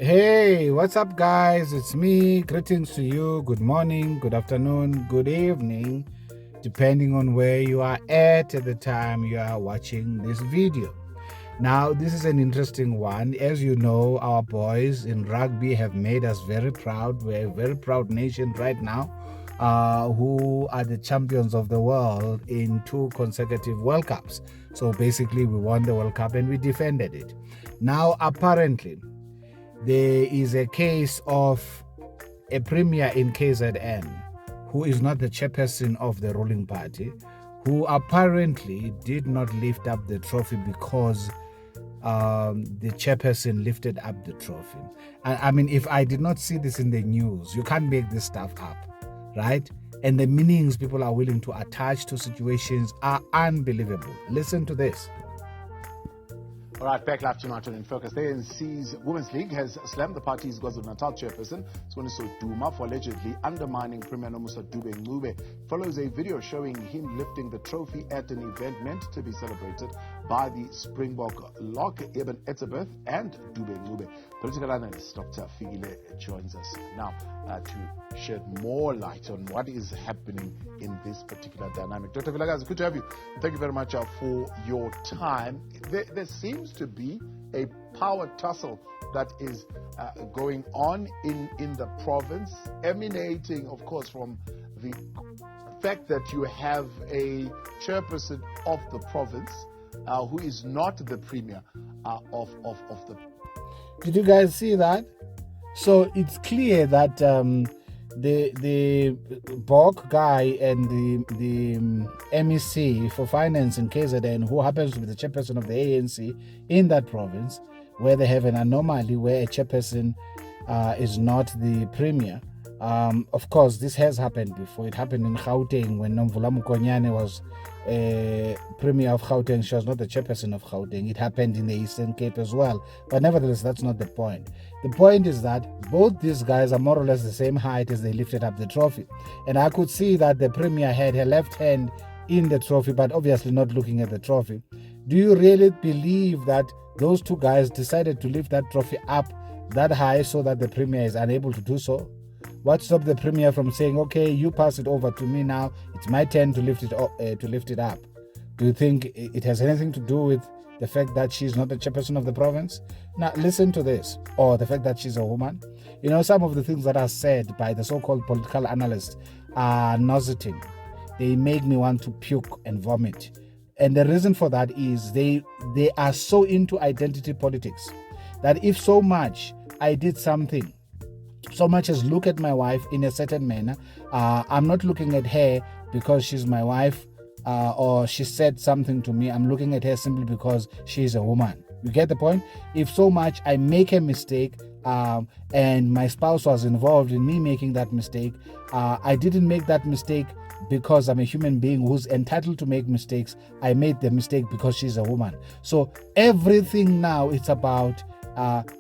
Hey, what's up, guys? It's me. Greetings to you. Good morning, good afternoon, good evening, depending on where you are at the time you are watching this video. Now, this is an interesting one. As you know, our boys in rugby have made us very proud. We're a very proud nation right now, who are the champions of the world in 2 consecutive World Cups. So basically, we won the World Cup and we defended it. Now, apparently, there is a case of a premier in KZN who is not the chairperson of the ruling party, who apparently did not lift up the trophy because the chairperson lifted up the trophy. I mean, if I did not see this in the news, you can't make this stuff up, right? And the meanings people are willing to attach to situations are unbelievable. Listen to this. All right, back live tonight on In Focus. The ANC's Women's League has slammed the party's KwaZulu-Natal chairperson, Duma, for allegedly undermining Premier Nomusa Dube. Follows a video showing him lifting the trophy at an event meant to be celebrated by the Springbok lock, Eben Etzebeth and Dube. Political analyst Dr. Figile joins us now to shed more light on what is happening in this particular dynamic. Dr. Vilagazi, good to have you. Thank you very much for your time. There seems to be a power tussle that is going on in the province, emanating, of course, from the fact that you have a chairperson of the province who is not the premier of the. Did you guys see that? So it's clear that the Bok guy and the MEC for finance in KZN, who happens to be the chairperson of the ANC in that province, where they have an anomaly where a chairperson is not the premier. Of course, this has happened before. It happened in Gauteng when Nomvula Mokonyane was premier of Gauteng. She was not the chairperson of Gauteng. It happened in the Eastern Cape as well. But nevertheless, that's not the point. The point is that both these guys are more or less the same height as they lifted up the trophy. And I could see that the premier had her left hand in the trophy, but obviously not looking at the trophy. Do you really believe that those two guys decided to lift that trophy up that high so that the premier is unable to do so? What stopped the premier from saying, okay, you pass it over to me now, it's my turn to lift it up? Do you think it has anything to do with the fact that she's not the chairperson of the province? Now, listen to this. Or the fact that she's a woman. You know, some of the things that are said by the so-called political analysts are nauseating. They make me want to puke and vomit. And the reason for that is they are so into identity politics that if so much I did something, so much as look at my wife in a certain manner, I'm not looking at her because she's my wife or she said something to me. I'm looking at her simply because she's a woman. You get the point? If so much I make a mistake and my spouse was involved in me making that mistake, I didn't make that mistake because I'm a human being who's entitled to make mistakes. I made the mistake because she's a woman. So everything now it's about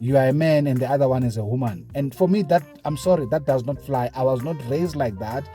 you are a man and the other one is a woman. And for me, I'm sorry, that does not fly. I was not raised like that.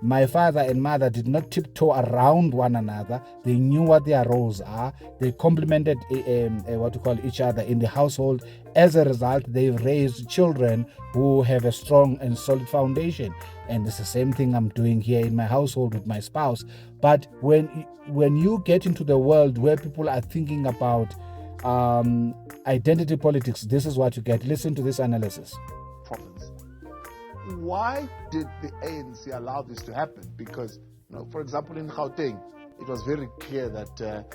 My father and mother did not tiptoe around one another. They knew what their roles are. They complemented each other in the household. As a result, they've raised children who have a strong and solid foundation. And it's the same thing I'm doing here in my household with my spouse. But when you get into the world where people are thinking about identity politics, this is what you get. Listen to this analysis. Province. Why did the ANC allow this to happen? Because, for example, in Gauteng, it was very clear that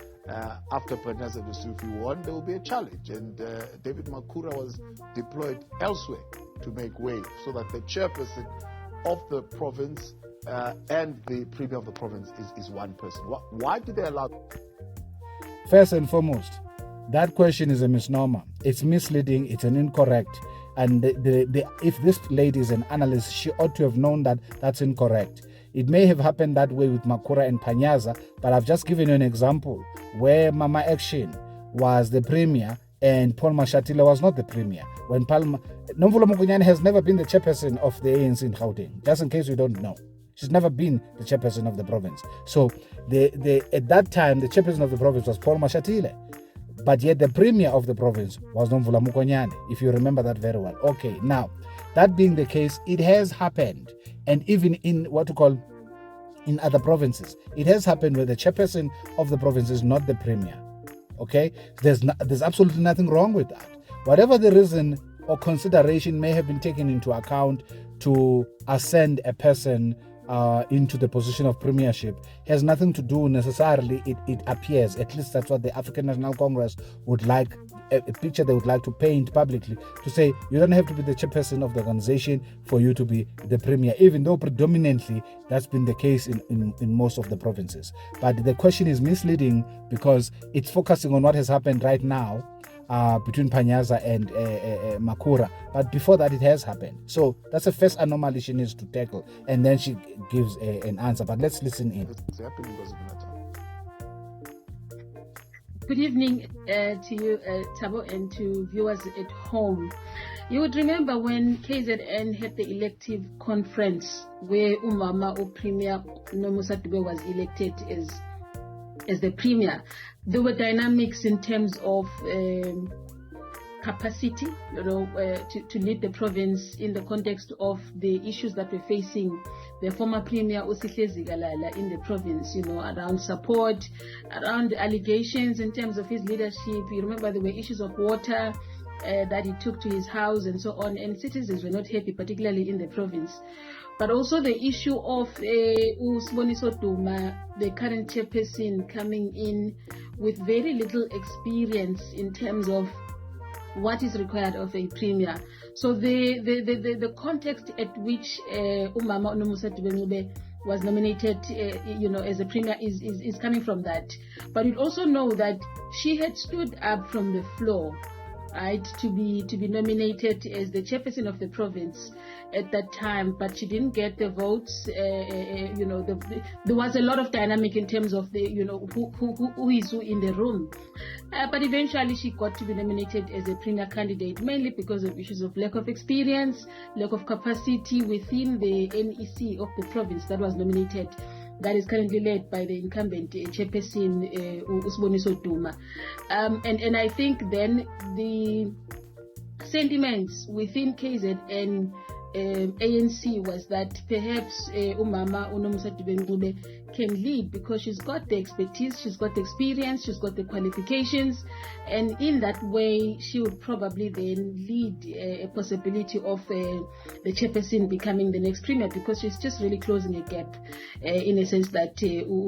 after Panyaza Lesufi won, there will be a challenge, and David Makura was deployed elsewhere to make way so that the chairperson of the province and the premier of the province is one person. Why did they allow? First and foremost, that question is a misnomer. It's misleading. It's an incorrect. And if this lady is an analyst, she ought to have known that that's incorrect. It may have happened that way with Makura and Panyaza, but I've just given you an example where Mama Action was the premier and Paul Mashatile was not the premier. When Nomvula Mokonyane has never been the chairperson of the ANC in Gauteng, just in case you don't know. She's never been the chairperson of the province. So at that time, the chairperson of the province was Paul Mashatile. But yet the premier of the province was Nomvula Mukonyane, if you remember that very well. Okay, now, that being the case, it has happened. And even in what you call in other provinces, it has happened where the chairperson of the province is not the premier. Okay, there's absolutely nothing wrong with that. Whatever the reason or consideration may have been taken into account to ascend a person into the position of premiership has nothing to do necessarily, it appears, at least that's what the African National Congress would like, a picture they would like to paint publicly, to say you don't have to be the chairperson of the organization for you to be the premier, even though predominantly that's been the case in most of the provinces. But the question is misleading because it's focusing on what has happened right now between Panyaza and Makura. But before that, it has happened. So that's the first anomaly she needs to tackle. And then she gives an answer. But let's listen in. Good evening to you, Tabo, and to viewers at home. You would remember when KZN had the elective conference where Umama or Premier Nomusa Dube was elected as the premier. There were dynamics in terms of capacity, to lead the province in the context of the issues that were facing the former premier Usihle Zikalala in the province, around support, around allegations in terms of his leadership. You remember there were issues of water that he took to his house and so on, and citizens were not happy, particularly in the province. But also the issue of Usboniso Duma, the current chairperson, coming in with very little experience in terms of what is required of a premier. So the context at which Umama Nomusa Dube was nominated, as a premier is coming from that. But you also know that she had stood up from the floor, right, to be nominated as the chairperson of the province at that time, but she didn't get the votes. There was a lot of dynamic in terms of the who is who in the room, but eventually she got to be nominated as a premier candidate, mainly because of issues of lack of experience, lack of capacity within the NEC of the province that was nominated, that is currently led by the incumbent chairperson Usboniso Duma. And I think then the sentiments within KZN ANC was that perhaps Umama Nomusa Dube can lead because she's got the expertise, she's got the experience, she's got the qualifications, and in that way she would probably then lead a possibility of the chairperson becoming the next premier, because she's just really closing a gap in a sense that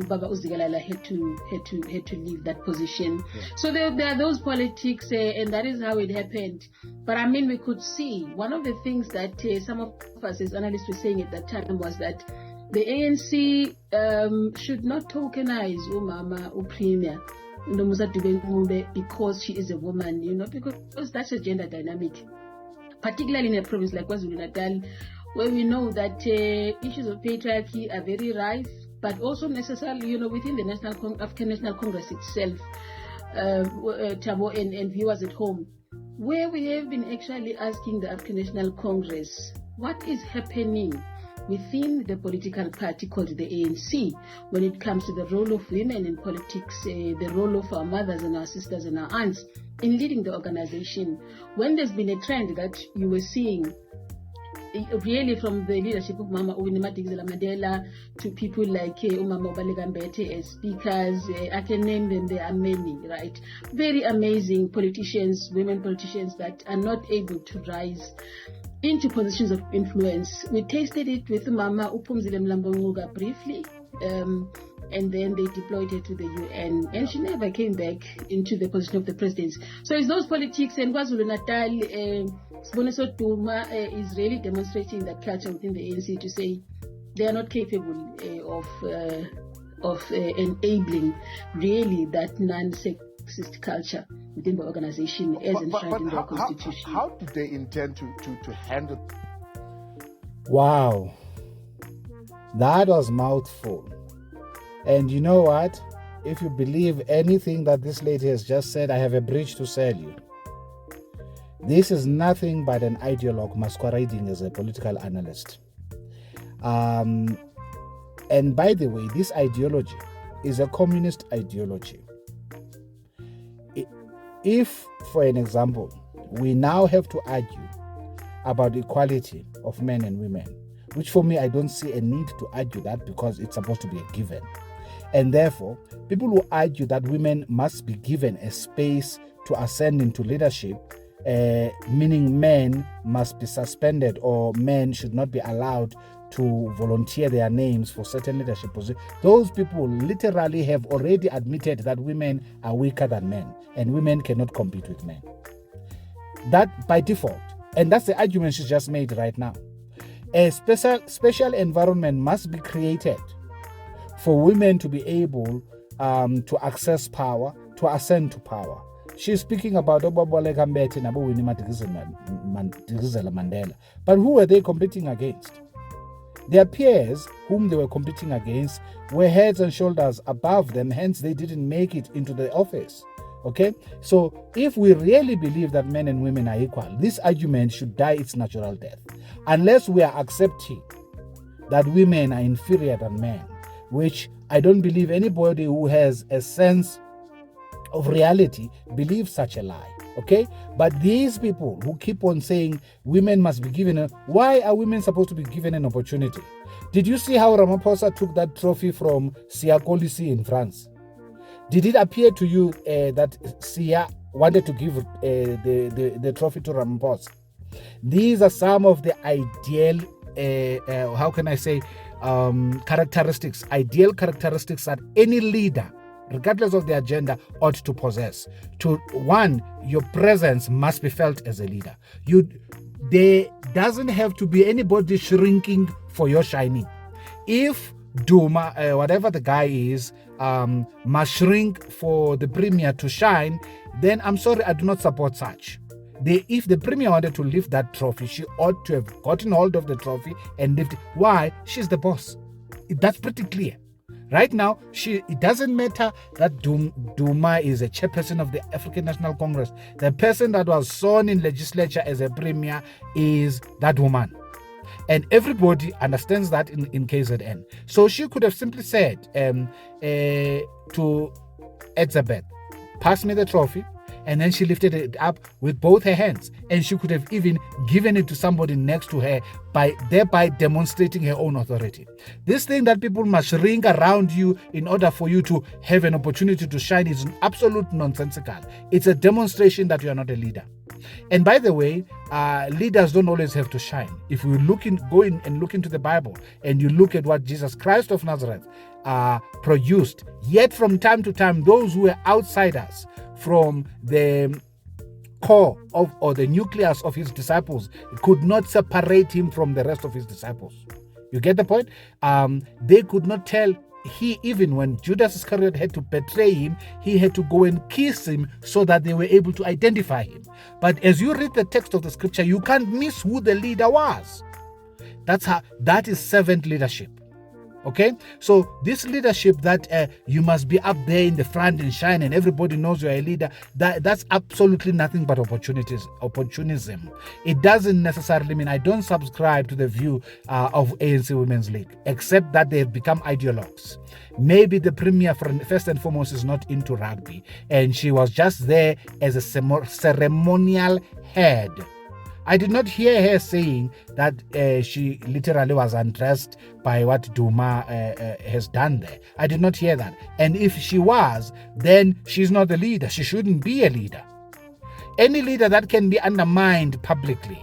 Baba Uzikalala had to leave that position. Yeah. So there are those politics, and that is how it happened. But I mean, we could see one of the things that some of us as analysts were saying at that time was that the ANC should not tokenize Umama Premier Nomusa Dube because she is a woman, because that's a gender dynamic, particularly in a province like KwaZulu-Natal, where we know that issues of patriarchy are very rife, but also necessarily, within the African National Congress itself, Tabo and viewers at home, where we have been actually asking the African National Congress what is happening within the political party called the ANC when it comes to the role of women in politics, the role of our mothers and our sisters and our aunts in leading the organization, when there's been a trend that you were seeing really from the leadership of Mama Uwinimadikiza Mandela to people like Umama Obalegambete as speakers. I can name them, there are many, right? Very amazing politicians, women politicians that are not able to rise into positions of influence. We tasted it with Mama Upumzile Mlambonguga briefly, and then they deployed her to the UN, and she never came back into the position of the presidency. So it's those politics, and KwaZulu-Natal, Siboniso Duma is really demonstrating that culture within the ANC to say they are not capable of enabling really that non-sexist culture within the organization as enshrined in their constitution. How do they intend to handle? Wow, that was mouthful. And you know what? If you believe anything that this lady has just said, I have a bridge to sell you. This is nothing but an ideologue masquerading as a political analyst. And by the way, this ideology is a communist ideology. if, for an example, we now have to argue about equality of men and women, which for me, I don't see a need to argue that because it's supposed to be a given. And therefore, people who argue that women must be given a space to ascend into leadership, meaning men must be suspended or men should not be allowed to volunteer their names for certain leadership positions, those people literally have already admitted that women are weaker than men and women cannot compete with men. That by default. And that's the argument she just made right now. A special environment must be created for women to be able to access power, to ascend to power. She's speaking about Obaboleka Mbete and Winnie Mandela. But who were they competing against? Their peers, whom they were competing against, were heads and shoulders above them, hence they didn't make it into the office. Okay? So if we really believe that men and women are equal, this argument should die its natural death. Unless we are accepting that women are inferior than men, which I don't believe anybody who has a sense of reality believes such a lie. Okay? But these people who keep on saying women must be given why are women supposed to be given an opportunity? Did you see how Ramaphosa took that trophy from Sia Colisi in France? Did it appear to you that Sia wanted to give the trophy to Ramaphosa? These are some of the ideal, ideal characteristics that any leader, regardless of the agenda, ought to possess. One, your presence must be felt as a leader. There doesn't have to be anybody shrinking for your shining. If Duma, whatever the guy is, must shrink for the premier to shine, then I'm sorry, I do not support such. If the premier wanted to lift that trophy, she ought to have gotten hold of the trophy and lift it. Why? She's the boss. That's pretty clear. Right now, it doesn't matter that Duma is a chairperson of the African National Congress. The person that was sworn in legislature as a premier is that woman. And everybody understands that in KZN. So she could have simply said to Elizabeth, pass me the trophy. And then she lifted it up with both her hands. And she could have even given it to somebody next to her, thereby demonstrating her own authority. This thing that people must ring around you in order for you to have an opportunity to shine is absolute nonsensical. It's a demonstration that you are not a leader. And by the way, leaders don't always have to shine. If we go in and look into the Bible and you look at what Jesus Christ of Nazareth produced, yet from time to time, those who were outsiders from the core or the nucleus of his disciples could not separate him from the rest of his disciples. You get the point? They could not tell. Even when Judas Iscariot had to betray him, he had to go and kiss him so that they were able to identify him. But as you read the text of the scripture, you can't miss who the leader was. That is servant leadership. Okay, so this leadership that you must be up there in the front and shine and everybody knows you're a leader, that's absolutely nothing but opportunism. It doesn't necessarily mean, I don't subscribe to the view of ANC Women's League, except that they have become ideologues. Maybe the premier, first and foremost, is not into rugby and she was just there as a ceremonial head. I did not hear her saying that she literally was undressed by what Duma has done there. I did not hear that. And if she was, then she's not the leader. She shouldn't be a leader. Any leader that can be undermined publicly.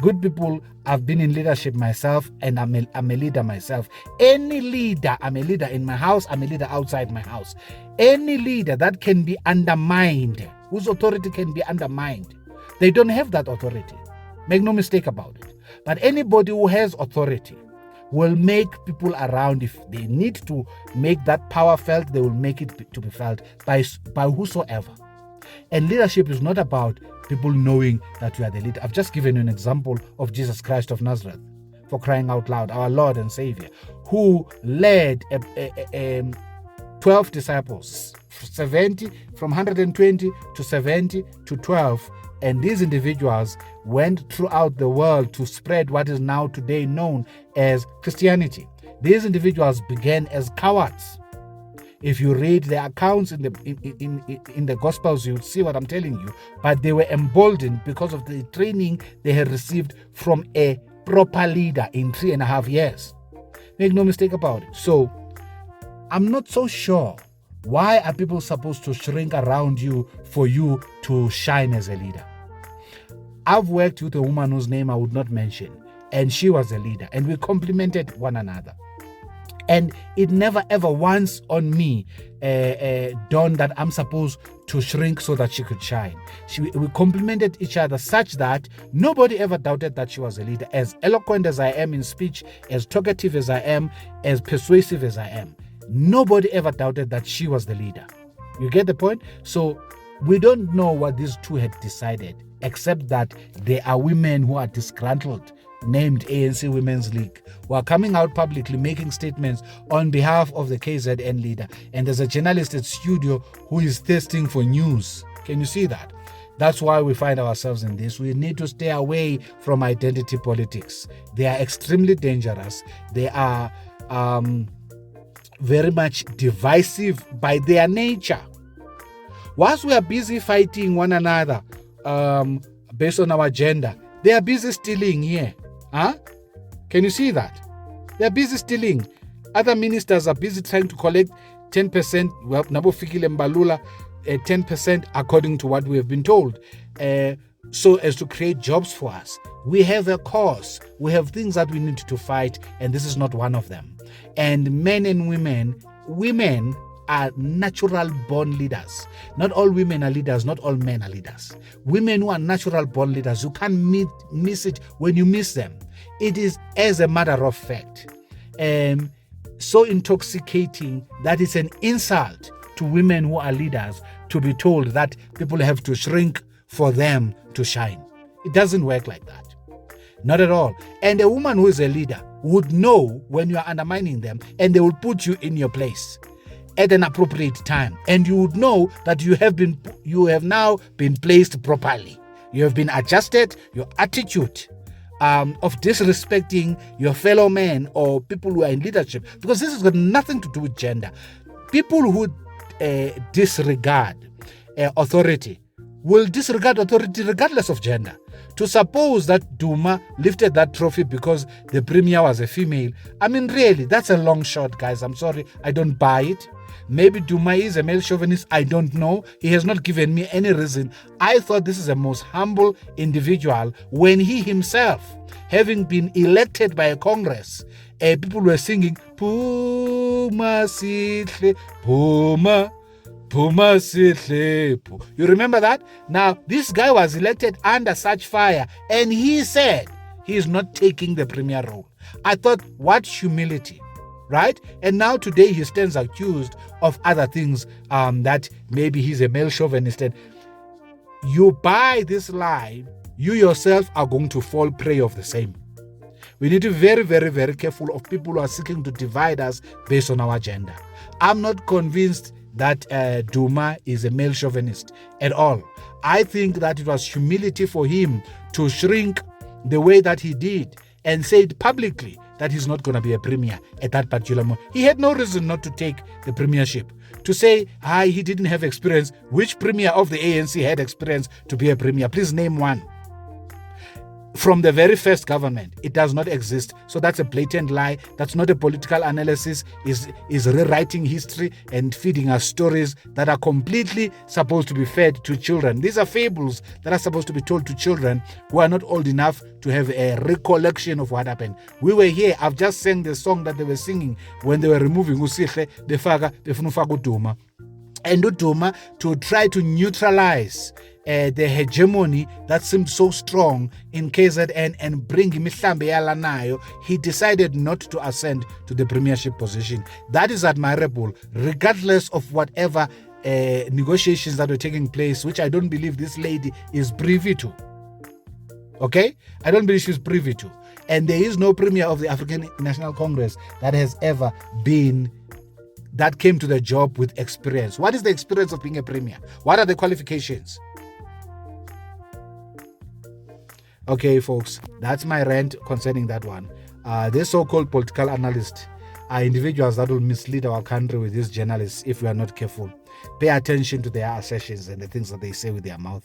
Good people, I've been in leadership myself and I'm a leader myself. Any leader, I'm a leader in my house, I'm a leader outside my house. Any leader that can be undermined, whose authority can be undermined, they don't have that authority. Make no mistake about it. But anybody who has authority will make people around, if they need to make that power felt, they will make it to be felt by whosoever. And leadership is not about people knowing that you are the leader. I've just given you an example of Jesus Christ of Nazareth, for crying out loud, our Lord and Savior, who led 12 disciples, 70, from 120 to 70 to 12. And these individuals went throughout the world to spread what is now today known as Christianity. These individuals began as cowards. If you read the accounts in the Gospels, you'll see what I'm telling you. But they were emboldened because of the training they had received from a proper leader in 3.5 years. Make no mistake about it. So I'm not so sure. Why are people supposed to shrink around you for you to shine as a leader? I've worked with a woman whose name I would not mention, and she was a leader, and we complimented one another. And it never ever once on me dawned that I'm supposed to shrink so that she could shine. We complimented each other such that nobody ever doubted that she was a leader. As eloquent as I am in speech, as talkative as I am, as persuasive as I am, nobody ever doubted that she was the leader. You get the point? So we don't know what these two had decided, except that there are women who are disgruntled, named ANC Women's League, who are coming out publicly making statements on behalf of the KZN leader. And there's a journalist at studio who is thirsting for news. Can you see that? That's why we find ourselves in this. We need to stay away from identity politics. They are extremely dangerous. They are very much divisive by their nature. Whilst we are busy fighting one another based on our gender, they are busy stealing here. Can you see that? They are busy stealing. Other ministers are busy trying to collect 10%. Well, Nabo Fikile Mbalula, 10% according to what we have been told. So as to create jobs for us. We have a cause. We have things that we need to fight, and this is not one of them. And men and women are natural born leaders. Not all women are leaders, not all men are leaders. Women who are natural born leaders, you can't miss it when you miss them. It is as a matter of fact so intoxicating that it's an insult to women who are leaders to be told that people have to shrink for them to shine. It doesn't work like that. Not at all. And a woman who is a leader would know when you are undermining them, and they will put you in your place at an appropriate time. And you would know that you have now been placed properly. You have been adjusted. Your attitude of disrespecting your fellow men or people who are in leadership, because this has got nothing to do with gender. People who disregard authority will disregard authority regardless of gender. To suppose that Duma lifted that trophy because the premier was a female, I mean, really, that's a long shot, guys. I'm sorry, I don't buy it. Maybe Duma is a male chauvinist, I don't know. He has not given me any reason. I thought this is a most humble individual when he himself, having been elected by a Congress, people were singing, Puma Sihle, Puma. You remember that? Now, this guy was elected under such fire, and he said he is not taking the premier role. I thought, what humility, right? And now today he stands accused of other things, that maybe he's a male chauvinist. And you buy this lie, you yourself are going to fall prey of the same. We need to be very, very, very careful of people who are seeking to divide us based on our gender. I'm not convinced that Duma is a male chauvinist at all. I think that it was humility for him to shrink the way that he did and said publicly that he's not going to be a premier at that particular moment. He had no reason not to take the premiership. To say, he didn't have experience. Which premier of the ANC had experience to be a premier? Please name one. From the very first government, it does not exist. So that's a blatant lie. That's not a political analysis. Is rewriting history and feeding us stories that are completely supposed to be fed to children. These are fables that are supposed to be told to children who are not old enough to have a recollection of what happened. We were here. I've just sang the song that they were singing when they were removing Usihle, Befaga Duma. And Duma to try to neutralize the hegemony that seemed so strong in KZN and bring him nayo, he decided not to ascend to the premiership position. That is admirable, regardless of whatever negotiations that were taking place, which I don't believe this lady is privy to. Okay? I don't believe she's privy to. And there is no premier of the African National Congress that has ever been, that came to the job with experience. What is the experience of being a premier? What are the qualifications? Okay, folks, that's my rant concerning that one. This so-called political analyst, are individuals that will mislead our country with these journalists if we are not careful. Pay attention to their assertions and the things that they say with their mouth.